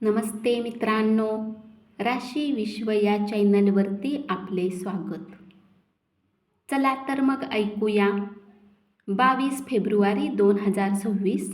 नमस्ते मित्रांनो, राशी विश्व या चॅनलवरती आपले स्वागत. चला तर मग ऐकूया 22 फेब्रुवारी 2026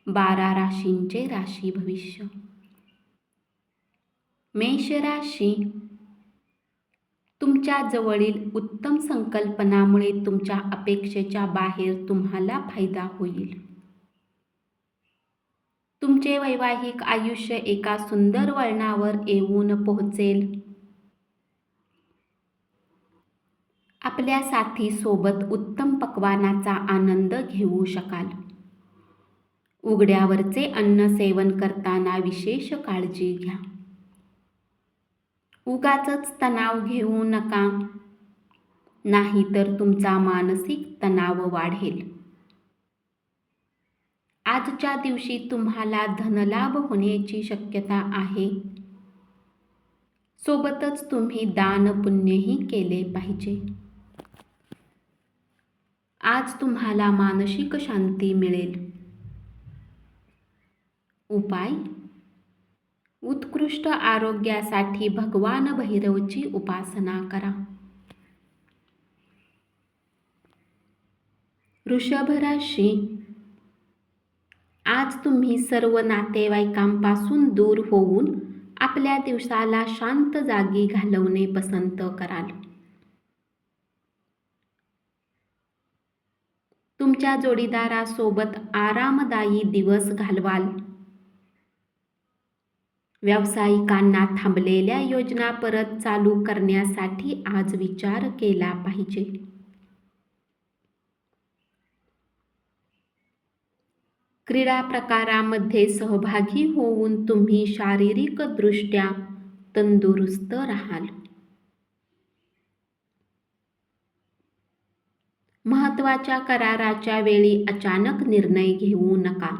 12 राशींचे राशी भविष्य. मेष राशी, तुमच्या जवळील उत्तम संकल्पनामुळे तुमच्या अपेक्षेच्या बाहेर तुम्हाला फायदा होईल. तुमचे वैवाहिक आयुष्य एका सुंदर वळणावर येऊन पोहोचेल. आपल्या साथीसोबत उत्तम पक्वानाचा आनंद घेऊ शकाल. उघड्यावरचे अन्न सेवन करताना विशेष काळजी घ्या. उगाचच तणाव घेऊ नका, नाहीतर तुमचा मानसिक तणाव वाढेल. आजच्या दिवशी तुम्हाला धनलाभ होण्याची शक्यता आहे. सोबतच तुम्ही दान पुण्यही केले पाहिजे. आज तुम्हाला मानसिक शांती मिळेल. उपाय: उत्कृष्ट आरोग्यासाठी भगवान भैरवची उपासना करा. वृषभ राशी, आज तुम्ही सर्व नातेवाईकांपासून दूर होऊन आपल्या दिवसाला शांत जागी घालवणे पसंत कराल. तुमच्या जोडीदारासोबत आरामदायी दिवस घालवाल. व्यावसायिकांना थांबलेल्या योजना परत चालू करण्यासाठी आज विचार केला पाहिजे. क्रीडा प्रकारामध्ये सहभागी होऊन तुम्ही शारीरिकदृष्ट्या तंदुरुस्त राहाल. महत्त्वाच्या कराराच्या वेळी अचानक निर्णय घेऊ नका.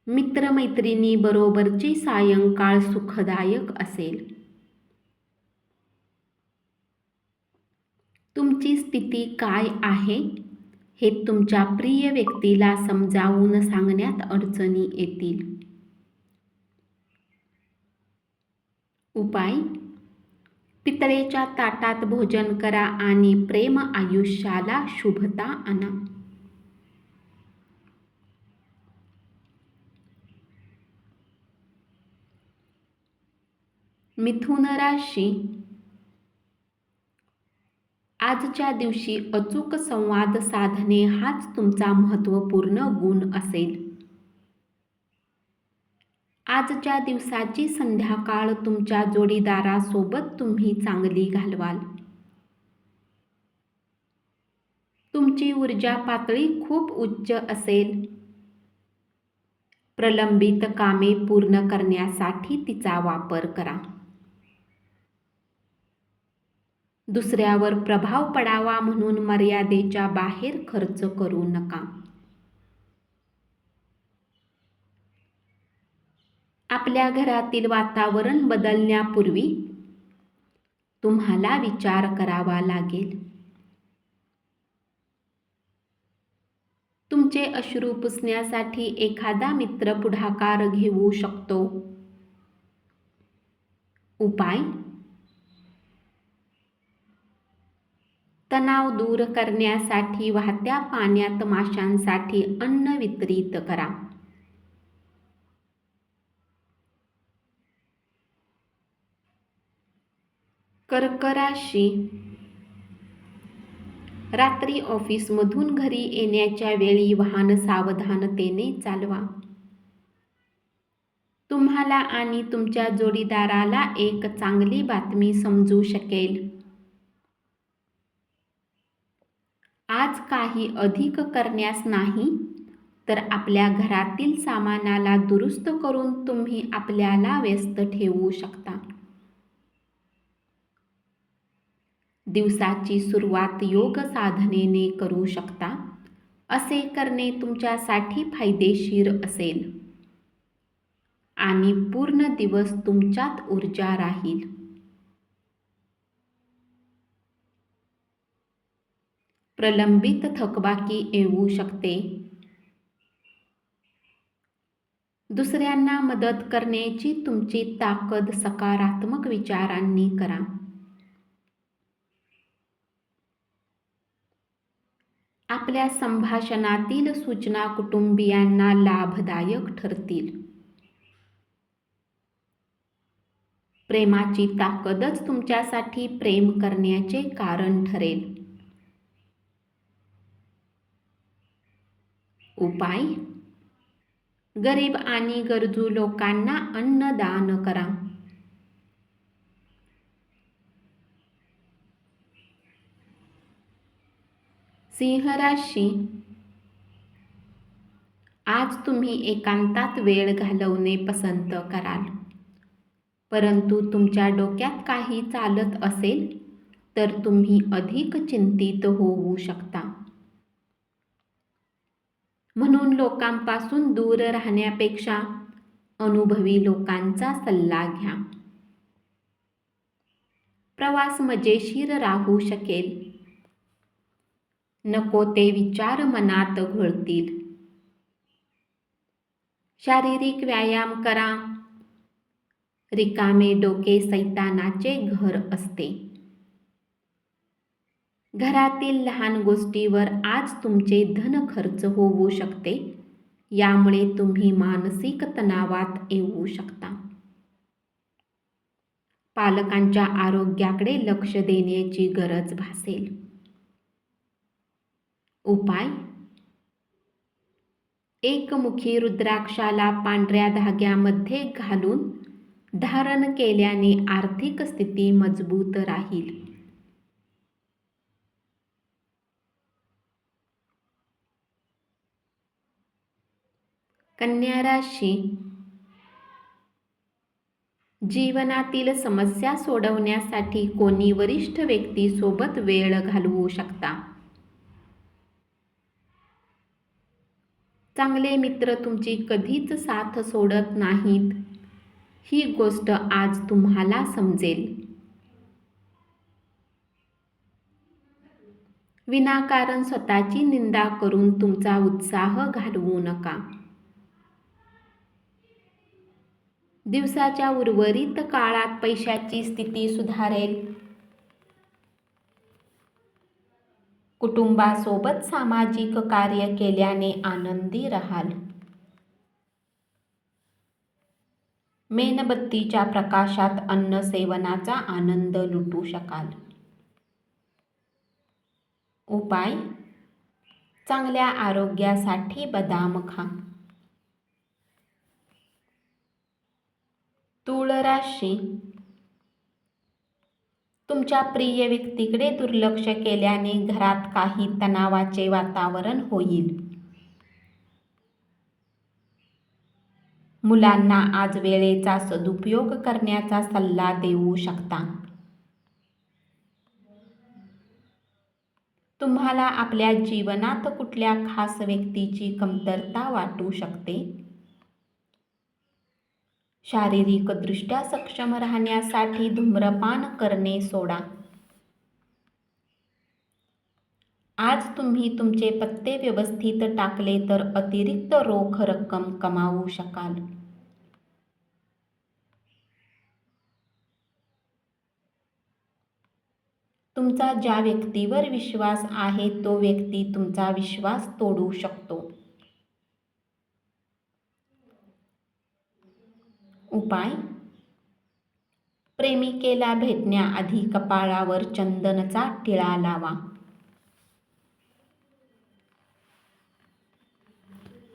मित्रमैत्रिणी बरोबरची सायंकाळ सुखदायक असेल. तुमची स्थिती काय आहे हे तुमच्या प्रिय व्यक्तीला समजावून सांगण्यात अडचणी येतील. उपाय: पितळेच्या ताटात भोजन करा आणि प्रेम आयुष्याला शुभता आणा. मिथुन राशी, आजच्या दिवशी अचूक संवाद साधणे हाच तुमचा महत्त्वपूर्ण गुण असेल. आजच्या दिवसाची संध्याकाळ तुमच्या जोडीदारासोबत तुम्ही चांगली घालवाल. तुमची ऊर्जा पातळी खूप उच्च असेल. प्रलंबित कामे पूर्ण करण्यासाठी तिचा वापर करा. दुसऱ्यावर प्रभाव पडावा म्हणून मर्यादेच्या बाहेर खर्च करू नका. आपल्या घरातील वातावरण बदलण्यापूर्वी तुम्हाला विचार करावा लागेल. तुमचे अश्रू पुसण्यासाठी एखादा मित्र पुढाकार घेऊ शकतो. उपाय: तणाव दूर करण्यासाठी वाहत्या पाण्यात माशांसाठी अन्न वितरित करा. कर्क राशी, रात्री ऑफिसमधून घरी येण्याच्या वेळी वाहन सावधानतेने चालवा. तुम्हाला आणि तुमच्या जोडीदाराला एक चांगली बातमी समजू शकेल. आज काही अधिक करण्यास नाही तर आपल्या घरातील सामानाला दुरुस्त करून तुम्ही आपल्याला व्यस्त ठेवू शकता. दिवसाची सुरुवात योग साधनेने करू शकता. असे करणे तुमच्यासाठी फायदेशीर असेल आणि पूर्ण दिवस तुमच्यात ऊर्जा राहील. प्रलंबित थकबाकी येऊ शकते. दुसऱ्यांना मदत करण्याची तुमची ताकद सकारात्मक विचारांनी करा. आपल्या संभाषणातील सूचना कुटुंबियांना लाभदायक ठरतील. प्रेमाची ताकदच तुमच्यासाठी प्रेम करण्याचे कारण ठरेल. उपाय: गरीब आणि गरजू लोकांना अन्नदान करा. सिंह राशी, आज तुम्ही एकांतात वेळ घालवणे पसंत कराल, परंतु तुमच्या डोक्यात काही चालत असेल तर तुम्ही अधिक चिंतित होऊ शकता. म्हणून लोकांपासून दूर राहण्यापेक्षा अनुभवी लोकांचा सल्ला घ्या. प्रवास मजेशीर राहू शकेल. नको ते विचार मनात घोळतील. शारीरिक व्यायाम करा. रिकामे डोके सैतानाचे घर असते. घरातील लहान गोष्टीवर आज तुमचे धन खर्च होऊ शकते. यामुळे तुम्ही मानसिक तणावात येऊ शकता. पालकांच्या आरोग्याकडे लक्ष देण्याची गरज भासेल. उपाय: एकमुखी रुद्राक्षाला पांढऱ्या धाग्यामध्ये घालून धारण केल्याने आर्थिक स्थिती मजबूत राहील. कन्या राशी, जीवनातील समस्या सोडवण्यासाठी कोणी वरिष्ठ व्यक्ती सोबत वेळ घालवू शकता. चांगले मित्र तुमची कधीच साथ सोडत नाहीत, ही गोष्ट आज तुम्हाला समजेल. विनाकारण स्वतःची निंदा करून तुमचा उत्साह घालवू नका. दिवसाच्या उर्वरित काळात पैशाची स्थिती सुधारेल. कुटुंबासोबत सामाजिक कार्य केल्याने आनंदी राहाल. मेणबत्तीच्या प्रकाशात अन्न सेवनाचा आनंद लुटू शकाल. उपाय: चांगल्या आरोग्यासाठी बदाम खा. तुळ राशी, तुमच्या प्रिय व्यक्तीकडे दुर्लक्ष केल्याने घरात काही तणावाचे वातावरण होईल. मुलांना आज वेळेचा सदुपयोग करण्याचा सल्ला देऊ शकता. तुम्हाला आपल्या जीवनात कुठल्या खास व्यक्तीची कमतरता वाटू शकते. शारीरिकदृष्ट्या सक्षम राहण्यासाठी धूम्रपान करणे सोडा. आज तुम्ही तुमचे पत्ते व्यवस्थित टाकले तर अतिरिक्त रोख रक्कम कमावू शकाल. तुमचा ज्या व्यक्तीवर विश्वास आहे तो व्यक्ती तुमचा विश्वास तोडू शकतो. उपाय: प्रेमिकेला भेटण्याआधी कपाळावर चंदनचा टिळा लावा.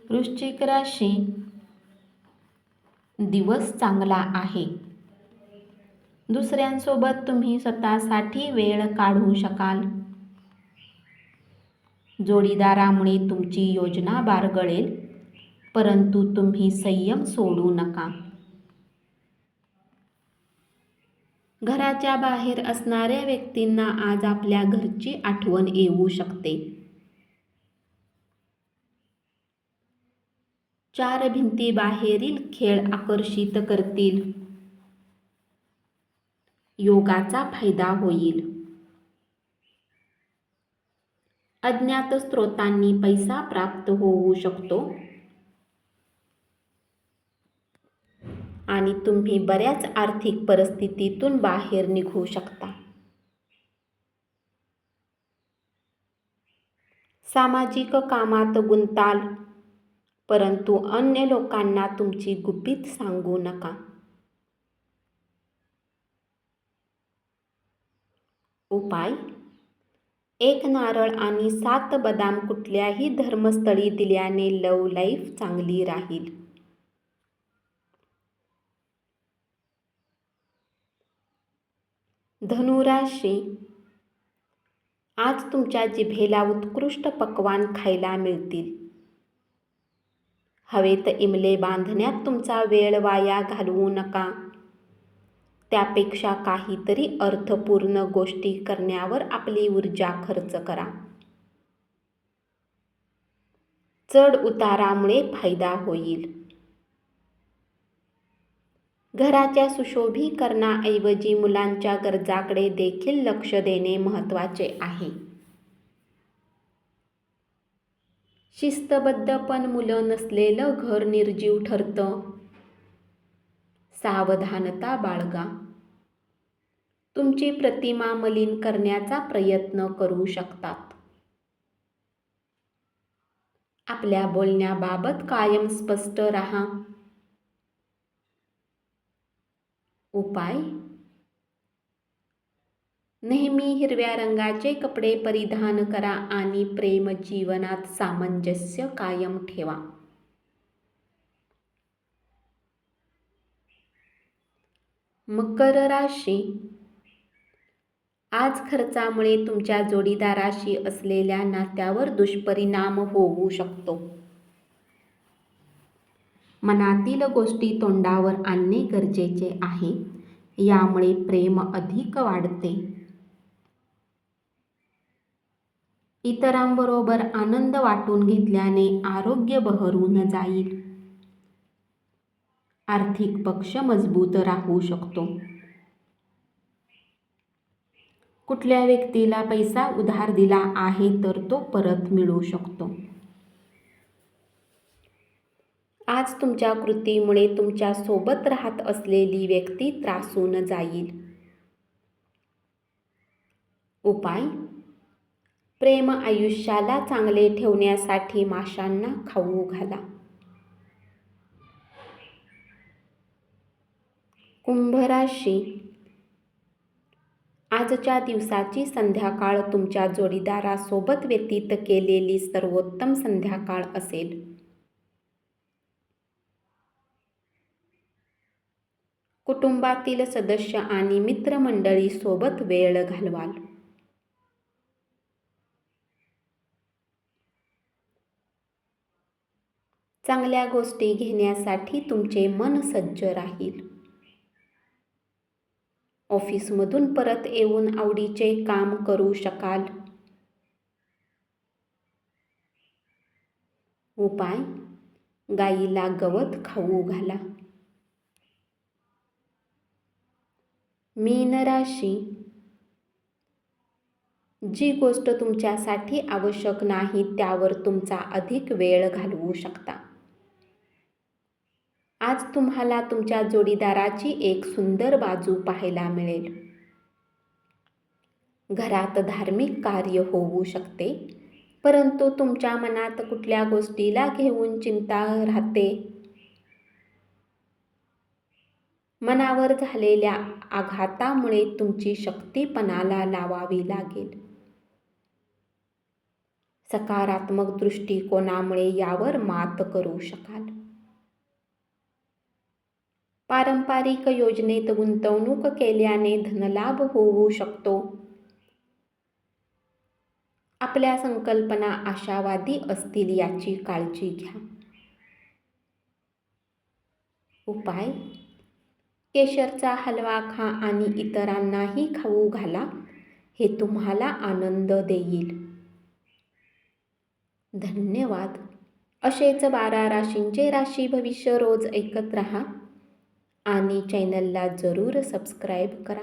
वृश्चिक राशी, दिवस चांगला आहे. दुसऱ्यांसोबत तुम्ही स्वतःसाठी वेळ काढू शकाल. जोडीदारामुळे तुमची योजना बारगळेल, परंतु तुम्ही संयम सोडू नका. घराच्या बाहेर असणाऱ्या व्यक्तींना आज आपल्या घरची आठवण येऊ शकते. चार भिंतीबाहेरील खेळ आकर्षित करतील. योगाचा फायदा होईल. अज्ञात स्रोतांनी पैसा प्राप्त होऊ शकतो. आणि तुम्ही बऱ्याच आर्थिक परिस्थितीतून बाहेर निघू शकता. सामाजिक कामात गुंताल, परंतु अन्य लोकांना तुमची गुपित सांगू नका. उपाय: 1 नारळ आणि 7 बदाम कुठल्याही धर्मस्थळी दिल्याने लव्ह लाईफ चांगली राहील. धनुराशी: आज तुमच्या जिभेला उत्कृष्ट पक्वान खायला मिळतील. हवेत इमले बांधण्यात तुमचा वेळ वाया घालवू नका. त्यापेक्षा काहीतरी अर्थपूर्ण गोष्टी करण्यावर आपली ऊर्जा खर्च करा. चढ उतारामुळे फायदा होईल. घराच्या सुशोभीकरणाऐवजी मुलांच्या गरजाकडे देखील लक्ष देणे महत्त्वाचे आहे. शिस्तबद्ध पण मुलं नसलेलं घर निर्जीव ठरतं. सावधानता बाळगा. तुमची प्रतिमा मलिन करण्याचा प्रयत्न करू शकतात. आपल्या बोलण्याबाबत कायम स्पष्ट राहा. उपाय: नेहमी हिरव्या रंगाचे कपडे परिधान करा आणि प्रेम जीवनात सामंजस्य कायम ठेवा. मकर राशी: आज खर्चामुळे तुमच्या जोडीदाराशी असलेल्या नात्यावर दुष्परिणाम होऊ शकतो. मनातील गोष्टी तोंडावर आणणे गरजेचे आहे. यामुळे प्रेम अधिक वाढते. इतरांबरोबर आनंद वाटून घेतल्याने आरोग्य बहरून जाईल. आर्थिक पक्ष मजबूत राहू शकतो. कुठल्या व्यक्तीला पैसा उधार दिला आहे तर तो परत मिळू शकतो. आज तुमच्या कृतीमुळे तुमच्या सोबत राहत असलेली व्यक्ती त्रासून जाईल. उपाय: प्रेम आयुष्याला चांगले ठेवण्यासाठी माशांना खाऊ घाला. कुंभ राशी: आजच्या दिवसाची संध्याकाळ तुमच्या जोडीदारासोबत व्यतीत केलेली सर्वोत्तम संध्याकाळ असेल. कुटुंबातील सदस्य आणि मित्रमंडळी सोबत वेळ घालवाल. चांगल्या गोष्टी घेण्यासाठी तुमचे मन सज्ज राहील. ऑफिसमधून परत येऊन आवडीचे काम करू शकाल. उपाय: गाईला गवत खाऊ घाला. मीन राशी: जी गोष्ट तुमच्यासाठी आवश्यक नाही त्यावर तुमचा अधिक वेळ घालवू शकता. आज तुम्हाला तुमच्या जोडीदाराची एक सुंदर बाजू पाहायला मिळेल. घरात धार्मिक कार्य होऊ शकते, परंतु तुमच्या मनात कुठल्या गोष्टीला घेऊन चिंता राहते. मनावर झालेल्या आघातामुळे तुमची शक्ती पणाला लावावी लागेल. सकारात्मक दृष्टिकोनामुळे यावर मात करू शकाल. पारंपरिक योजनेत गुंतवणूक केल्याने धनलाभ होऊ शकतो. आपल्या संकल्पना आशावादी असतील याची काळजी घ्या. उपाय: केशरचा हलवा खा आणि इतरांनाही खाऊ घाला. हे तुम्हाला आनंद देईल. धन्यवाद. असेच 12 राशींचे राशी भविष्य रोज ऐकत रहा आणि चॅनलला जरूर सबस्क्राईब करा.